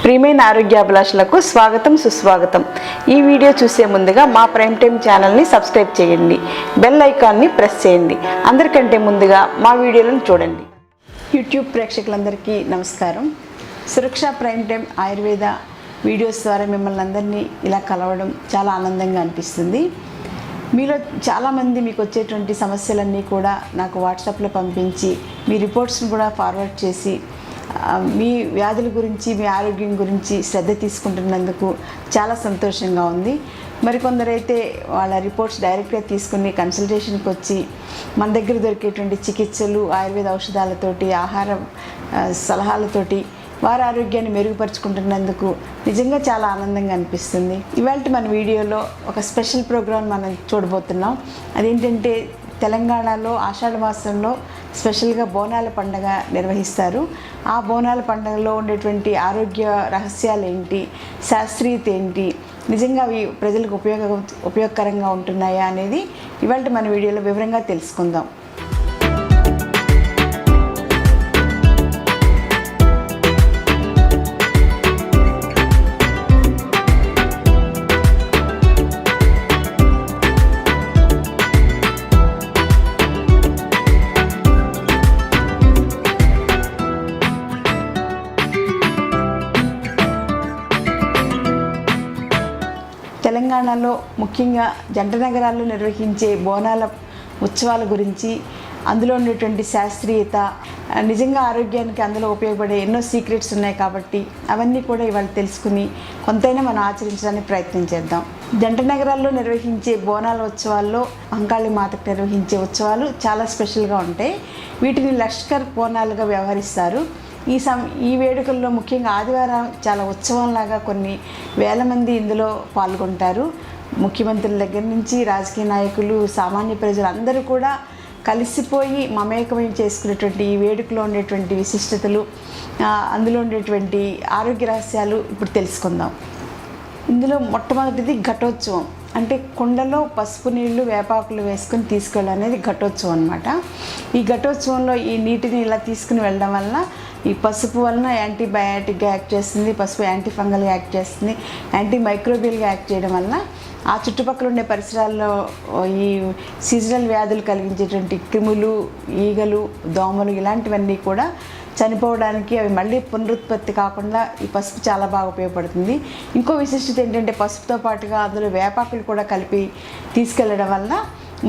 ప్రియమైన ఆరోగ్యాభిలాషులకు స్వాగతం సుస్వాగతం. ఈ వీడియో చూసే ముందుగా మా ప్రైమ్ టైమ్ ఛానల్ని సబ్స్క్రైబ్ చేయండి, బెల్ ఐకాన్ని ప్రెస్ చేయండి. అందరికంటే ముందుగా మా వీడియోలను చూడండి. యూట్యూబ్ ప్రేక్షకులందరికీ నమస్కారం. సురక్ష ప్రైమ్ టైమ్ ఆయుర్వేద వీడియోస్ ద్వారా మిమ్మల్ని అందరినీ ఇలా కలవడం చాలా ఆనందంగా అనిపిస్తుంది. మీలో చాలామంది మీకు వచ్చేటువంటి సమస్యలన్నీ కూడా నాకు వాట్సాప్లో పంపించి మీ రిపోర్ట్స్ని కూడా ఫార్వర్డ్ చేసి మీ వ్యాధుల గురించి మీ ఆరోగ్యం గురించి శ్రద్ధ తీసుకుంటున్నందుకు చాలా సంతోషంగా ఉంది. మరికొందరైతే వాళ్ళ రిపోర్ట్స్ డైరెక్ట్గా తీసుకుని కన్సల్టేషన్కి వచ్చి మన దగ్గర దొరికేటువంటి చికిత్సలు ఆయుర్వేద ఔషధాలతోటి ఆహార సలహాలతోటి వారి ఆరోగ్యాన్ని మెరుగుపరుచుకుంటున్నందుకు నిజంగా చాలా ఆనందంగా అనిపిస్తుంది. ఇవాళ మన వీడియోలో ఒక స్పెషల్ ప్రోగ్రామ్ మనం చూడబోతున్నాం. అదేంటంటే తెలంగాణలో ఆషాఢ మాసంలో స్పెషల్గా బోనాల పండుగ నిర్వహిస్తారు. ఆ బోనాల పండుగలో ఉండేటువంటి ఆరోగ్య రహస్యాలు ఏంటి, శాస్త్రీయత ఏంటి, నిజంగా అవి ప్రజలకు ఉపయోగకరంగా ఉంటున్నాయా అనేది ఇవాళ మన వీడియోలో వివరంగా తెలుసుకుందాం. తెలంగాణలో ముఖ్యంగా జంట నగరాల్లో నిర్వహించే బోనాల ఉత్సవాల గురించి, అందులో ఉండేటువంటి శాస్త్రీయత, నిజంగా ఆరోగ్యానికి అందులో ఉపయోగపడే ఎన్నో సీక్రెట్స్ ఉన్నాయి కాబట్టి అవన్నీ కూడా ఇవాళ తెలుసుకుని కొంతైనా మనం ఆచరించడానికి ప్రయత్నం చేద్దాం. జంట నగరాల్లో నిర్వహించే బోనాల ఉత్సవాల్లో అంకాళి మాతకు నిర్వహించే ఉత్సవాలు చాలా స్పెషల్గా ఉంటాయి. వీటిని లష్కర్ బోనాలుగా వ్యవహరిస్తారు. ఈ వేడుకల్లో ముఖ్యంగా ఆదివారం చాలా ఉత్సవంలాగా కొన్ని వేల మంది ఇందులో పాల్గొంటారు. ముఖ్యమంత్రుల దగ్గర నుంచి రాజకీయ నాయకులు, సామాన్య ప్రజలు అందరూ కూడా కలిసిపోయి మమేకమై చేసుకునేటువంటి ఈ వేడుకలో ఉండేటువంటి విశిష్టతలు, అందులో ఉండేటువంటి ఆరోగ్య రహస్యాలు ఇప్పుడు తెలుసుకుందాం. ఇందులో మొట్టమొదటిది ఘటోత్సవం. అంటే కుండలో పసుపు నీళ్లు వేపాకులు వేసుకొని తీసుకెళ్ళనేది ఘటోత్సవం అనమాట. ఈ ఘటోత్సవంలో ఈ నీటిని ఇలా తీసుకుని వెళ్ళడం వల్ల ఈ పసుపు వలన యాంటీబయాటిక్గా యాక్ట్ చేస్తుంది, పసుపు యాంటీ ఫంగల్గా యాక్ట్ చేస్తుంది, యాంటీ మైక్రోబియల్గా యాక్ట్ చేయడం వల్ల ఆ చుట్టుపక్కల ఉండే పరిసరాల్లో ఈ సీజనల్ వ్యాధులు కలిగించేటువంటి క్రిములు, ఈగలు, దోమలు ఇలాంటివన్నీ కూడా చనిపోవడానికి, అవి మళ్ళీ పునరుత్పత్తి కాకుండా ఈ పసుపు చాలా బాగా ఉపయోగపడుతుంది. ఇంకో విశిష్టత ఏంటంటే పసుపుతో పాటుగా అందులో వేపాకులు కూడా కలిపి తీసుకెళ్ళడం వల్ల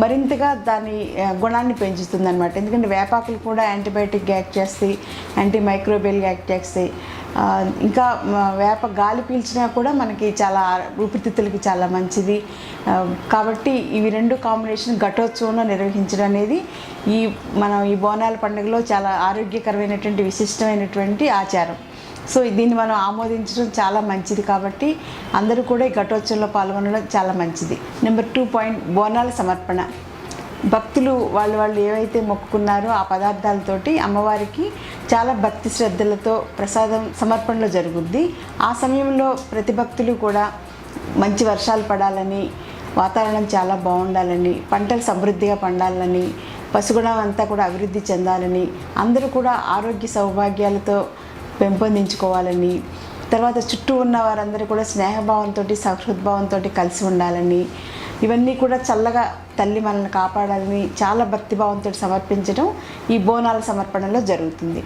మరింతగా దాని గుణాన్ని పెంచుతుంది అనమాట. ఎందుకంటే వేపాకులు కూడా యాంటీబయాటిక్గా యాక్ట్ చేస్తాయి, యాంటీ మైక్రోబియల్గా యాక్ట్ చేస్తాయి. ఇంకా వేప గాలి పీల్చినా కూడా మనకి చాలా ఊపిరితిత్తులకి చాలా మంచిది. కాబట్టి ఇవి రెండు కాంబినేషన్ ఘటోత్సవంలో నిర్వహించడం అనేది మనం ఈ బోనాల పండుగలో చాలా ఆరోగ్యకరమైనటువంటి విశిష్టమైనటువంటి ఆచారం. సో దీన్ని మనం ఆమోదించడం చాలా మంచిది. కాబట్టి అందరూ కూడా ఈ ఘటోత్సవంలో పాల్గొనడం చాలా మంచిది. నెంబర్ 2 పాయింట్ బోనాల సమర్పణ. భక్తులు వాళ్ళు ఏవైతే మొక్కుకున్నారో ఆ పదార్థాలతోటి అమ్మవారికి చాలా భక్తి శ్రద్ధలతో ప్రసాదం సమర్పణలో జరుగుద్ది. ఆ సమయంలో ప్రతి భక్తులు కూడా మంచి వర్షాలు పడాలని, వాతావరణం చాలా బాగుండాలని, పంటలు సమృద్ధిగా పండాలని, పశుగుణం అంతా కూడా అభివృద్ధి చెందాలని, అందరూ కూడా ఆరోగ్య సౌభాగ్యాలతో పెంపొందించుకోవాలని, తర్వాత చుట్టూ ఉన్న వారందరూ కూడా స్నేహభావంతో సహృద్భావంతో కలిసి ఉండాలని, ఇవన్నీ కూడా చల్లగా తల్లి మనల్ని కాపాడాలని చాలా భక్తిభావంతో సమర్పించడం ఈ బోనాల సమర్పణలో జరుగుతుంది.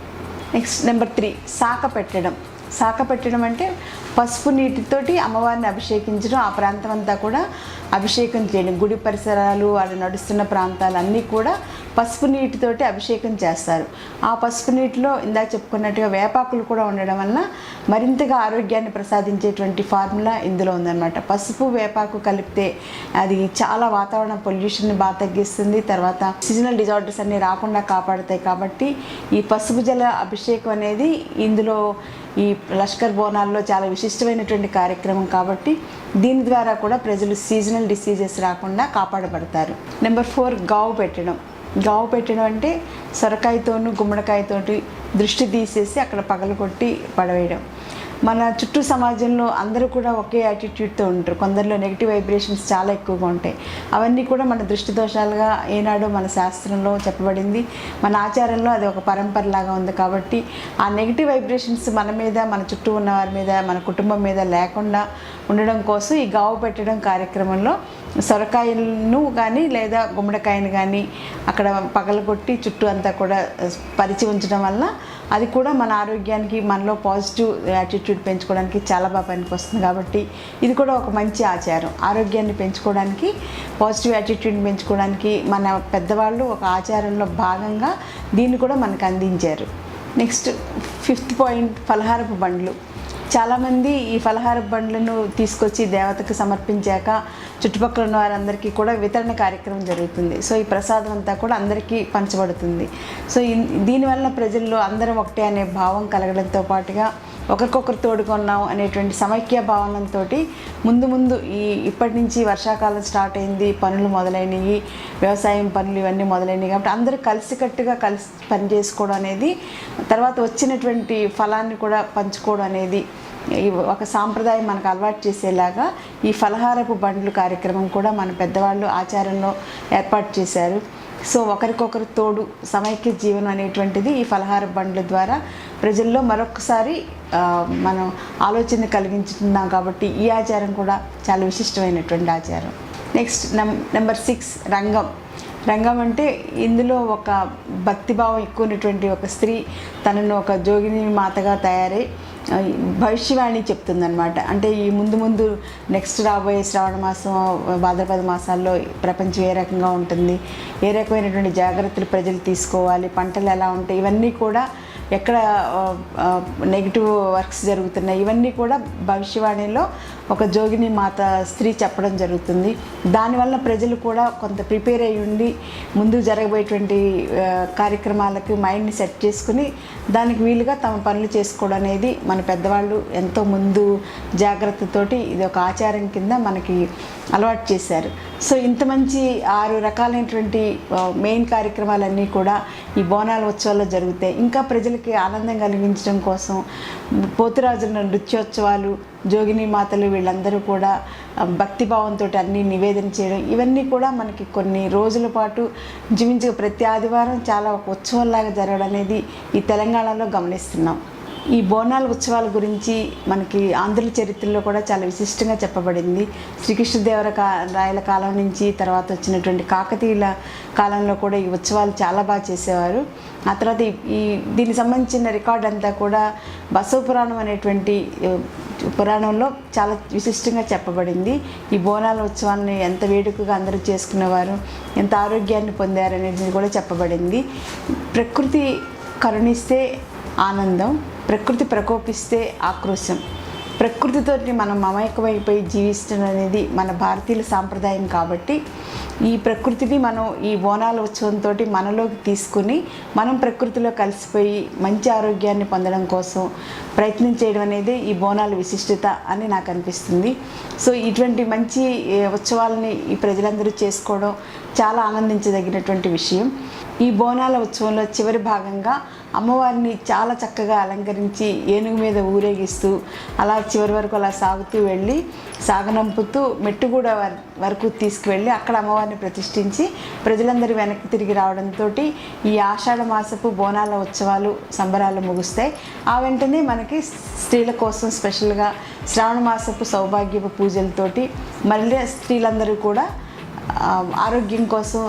నెక్స్ట్ నెంబర్ 3 శాఖ పెట్టడం. శాఖ పెట్టడం అంటే పసుపు నీటితోటి అమ్మవారిని అభిషేకించడం, ఆ ప్రాంతం అంతా కూడా అభిషేకం చేయడం. గుడి పరిసరాలు, వాళ్ళు నడుస్తున్న ప్రాంతాలు అన్నీ కూడా పసుపు నీటితోటి అభిషేకం చేస్తారు. ఆ పసుపు నీటిలో ఇందాక చెప్పుకున్నట్టుగా వేపాకులు కూడా ఉండడం వల్ల మరింతగా ఆరోగ్యాన్ని ప్రసాదించేటువంటి ఫార్ములా ఇందులో ఉందన్నమాట. పసుపు వేపాకు కలిపితే అది చాలా వాతావరణ పొల్యూషన్ని బాగా తగ్గిస్తుంది. తర్వాత సీజనల్ డిజార్డర్స్ అన్నీ రాకుండా కాపాడుతాయి. కాబట్టి ఈ పసుపు జల అభిషేకం అనేది ఇందులో ఈ లష్కర్ బోనాల్లో చాలా విశిష్టమైనటువంటి కార్యక్రమం. కాబట్టి దీని ద్వారా కూడా ప్రజలు సీజనల్ డిసీజెస్ రాకుండా కాపాడబడతారు. నెంబర్ 4 గావు పెట్టడం. గావు పెట్టడం అంటే సొరకాయతోను గుమ్మడికాయతోటి దృష్టి తీసేసి అక్కడ పగలగొట్టి పడవేయడం. మన చుట్టూ సమాజంలో అందరూ కూడా ఒకే యాటిట్యూడ్తో ఉంటారు. కొందరిలో నెగిటివ్ వైబ్రేషన్స్ చాలా ఎక్కువగా ఉంటాయి. అవన్నీ కూడా మన దృష్టి దోషాలుగా ఏనాడు మన శాస్త్రంలో చెప్పబడింది, మన ఆచారంలో అది ఒక పరంపరలాగా ఉంది. కాబట్టి ఆ నెగిటివ్ వైబ్రేషన్స్ మన మీద, మన చుట్టూ ఉన్న వారి మీద, మన కుటుంబం మీద లేకుండా ఉండడం కోసం ఈ గావు పెట్టడం కార్యక్రమంలో సొరకాయలను కానీ లేదా గుమ్మడికాయను కానీ అక్కడ పగలగొట్టి చుట్టూ అంతా కూడా పరిచి ఉంచడం వల్ల అది కూడా మన ఆరోగ్యానికి, మనలో పాజిటివ్ యాటిట్యూడ్ పెంచుకోవడానికి చాలా బాగా పనికొస్తుంది. కాబట్టి ఇది కూడా ఒక మంచి ఆచారం. ఆరోగ్యాన్ని పెంచుకోవడానికి, పాజిటివ్ యాటిట్యూడ్ని పెంచుకోవడానికి మన పెద్దవాళ్ళు ఒక ఆచారంలో భాగంగా దీన్ని కూడా మనకు అందించారు. నెక్స్ట్ 5th పాయింట్, ఫలహారపు బండ్లు. చాలామంది ఈ ఫలహారపు బండ్లను తీసుకొచ్చి దేవతకు సమర్పించాక చుట్టుపక్కల ఉన్న వారందరికీ కూడా వితరణ కార్యక్రమం జరుగుతుంది. సో ఈ ప్రసాదం అంతా కూడా అందరికీ పంచబడుతుంది. సో దీనివల్ల ప్రజల్లో అందరం ఒకటే అనే భావం కలగడంతో పాటుగా ఒకరికొకరు తోడుకొన్నాం అనేటువంటి సమైక్య భావనంతో ముందు ఇప్పటి నుంచి వర్షాకాలం స్టార్ట్ అయింది, పనులు మొదలైనవి, వ్యవసాయం పనులు ఇవన్నీ మొదలైనవి. కాబట్టి అందరూ కలిసికట్టుగా కలిసి పని చేసుకోవడం అనేది, తర్వాత వచ్చినటువంటి ఫలాన్ని కూడా పంచుకోవడం అనేది ఒక సాంప్రదాయం మనకు అలవాటు చేసేలాగా ఈ ఫలహారపు బండ్లు కార్యక్రమం కూడా మన పెద్దవాళ్ళు ఆచారంలో ఏర్పాటు చేశారు. సో ఒకరికొకరు తోడు, సమైక్య జీవనం అనేటువంటిది ఈ ఫలహార బండ్ల ద్వారా ప్రజల్లో మరొకసారి మనం ఆలోచన కలిగించుతున్నాం. కాబట్టి ఈ ఆచారం కూడా చాలా విశిష్టమైనటువంటి ఆచారం. నెక్స్ట్ నెంబర్ 6, రంగం. రంగం అంటే ఇందులో ఒక భక్తిభావం ఎక్కువ ఉన్నటువంటి ఒక స్త్రీ తనను ఒక జోగిని మాతగా తయారై భవిష్యవాణి చెప్తుందన్నమాట. అంటే ఈ ముందు నెక్స్ట్ రాబోయే శ్రావణ మాసం, భాద్రపద మాసాల్లో ప్రపంచం ఏ రకంగా ఉంటుంది, ఏ రకమైనటువంటి జాగ్రత్తలు ప్రజలు తీసుకోవాలి, పంటలు ఎలా ఉంటాయి, ఇవన్నీ కూడా ఎక్కడ నెగిటివ్ వర్క్స్ జరుగుతున్నాయి, ఇవన్నీ కూడా భవిష్యవాణిలో ఒక జోగిని మాత స్త్రీ చెప్పడం జరుగుతుంది. దానివల్ల ప్రజలు కూడా కొంత ప్రిపేర్ అయ్యి ఉండి ముందు జరగబోయేటువంటి కార్యక్రమాలకు మైండ్ని సెట్ చేసుకుని దానికి వీలుగా తమ పనులు చేసుకోవడం అనేది మన పెద్దవాళ్ళు ఎంతో ముందు జాగ్రత్తతోటి ఇది ఒక ఆచారం కింద మనకి అలవాటు చేశారు. సో ఇంత మంచి 6 రకాలైనటువంటి మెయిన్ కార్యక్రమాలన్నీ కూడా ఈ బోనాల ఉత్సవాల్లో జరుగుతాయి. ఇంకా ప్రజలకి ఆనందం కలిగించడం కోసం పోతురాజుల నృత్యోత్సవాలు, జోగిని మాతలు వీళ్ళందరూ కూడా భక్తిభావంతో అన్నీ నివేదన చేయడం, ఇవన్నీ కూడా మనకి కొన్ని రోజుల పాటు జీవించే ప్రతి ఆదివారం చాలా ఒక ఉత్సవంలాగా జరగడం అనేది ఈ తెలంగాణలో గమనిస్తున్నాం. ఈ బోనాల ఉత్సవాల గురించి మనకి ఆంధ్రుల చరిత్రలో కూడా చాలా విశిష్టంగా చెప్పబడింది. శ్రీకృష్ణదేవరాయల కాలం నుంచి తర్వాత వచ్చినటువంటి కాకతీయుల కాలంలో కూడా ఈ ఉత్సవాలు చాలా బాగా చేసేవారు. ఆ తర్వాత దీనికి సంబంధించిన రికార్డ్ అంతా కూడా బసవ పురాణం అనేటువంటి పురాణంలో చాలా విశిష్టంగా చెప్పబడింది. ఈ బోనాల ఉత్సవాన్ని ఎంత వేడుకగా అందరూ చేసుకునేవారు, ఎంత ఆరోగ్యాన్ని పొందారు అనేది కూడా చెప్పబడింది. ప్రకృతి కరుణిస్తే ఆనందం, ప్రకృతి ప్రకోపిస్తే ఆక్రోశం. ప్రకృతితో మనం మమైకమైపోయి జీవించడం అనేది మన భారతీయుల సాంప్రదాయం. కాబట్టి ఈ ప్రకృతిని మనం ఈ బోనాల ఉత్సవంతో మనలోకి తీసుకుని మనం ప్రకృతిలో కలిసిపోయి మంచి ఆరోగ్యాన్ని పొందడం కోసం ప్రయత్నం చేయడం అనేది ఈ బోనాల విశిష్టత అని నాకు అనిపిస్తుంది. సో ఇటువంటి మంచి ఉత్సవాలని ఈ ప్రజలందరూ చేసుకోవడం చాలా ఆనందించదగినటువంటి విషయం. ఈ బోనాల ఉత్సవంలో చివరి భాగంగా అమ్మవారిని చాలా చక్కగా అలంకరించి ఏనుగు మీద ఊరేగిస్తూ అలా చివరి వరకు అలా సాగుతూ వెళ్ళి సాగనంపుతూ మెట్టుగూడ వరకు తీసుకువెళ్ళి అక్కడ అమ్మవారిని ప్రతిష్ఠించి ప్రజలందరూ వెనక్కి తిరిగి రావడంతో ఈ ఆషాఢ మాసపు బోనాల ఉత్సవాలు సంబరాలు ముగుస్తాయి. ఆ వెంటనే మనకి స్త్రీల కోసం స్పెషల్గా శ్రావణ మాసపు సౌభాగ్యపు పూజలతోటి మళ్ళీ స్త్రీలందరూ కూడా ఆరోగ్యం కోసం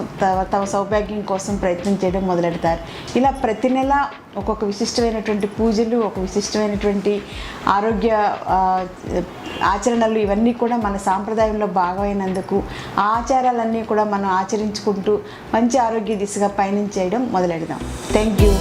తమ సౌభాగ్యం కోసం ప్రయత్నం చేయడం మొదలెడతారు. ఇలా ప్రతి నెల ఒక్కొక్క విశిష్టమైనటువంటి పూజలు, ఒక విశిష్టమైనటువంటి ఆరోగ్య ఆచరణలు ఇవన్నీ కూడా మన సాంప్రదాయంలో భాగమైనందుకు ఆ ఆచారాలన్నీ కూడా మనం ఆచరించుకుంటూ మంచి ఆరోగ్య దిశగా పయనించేయడం మొదలెడదాం. Thank you.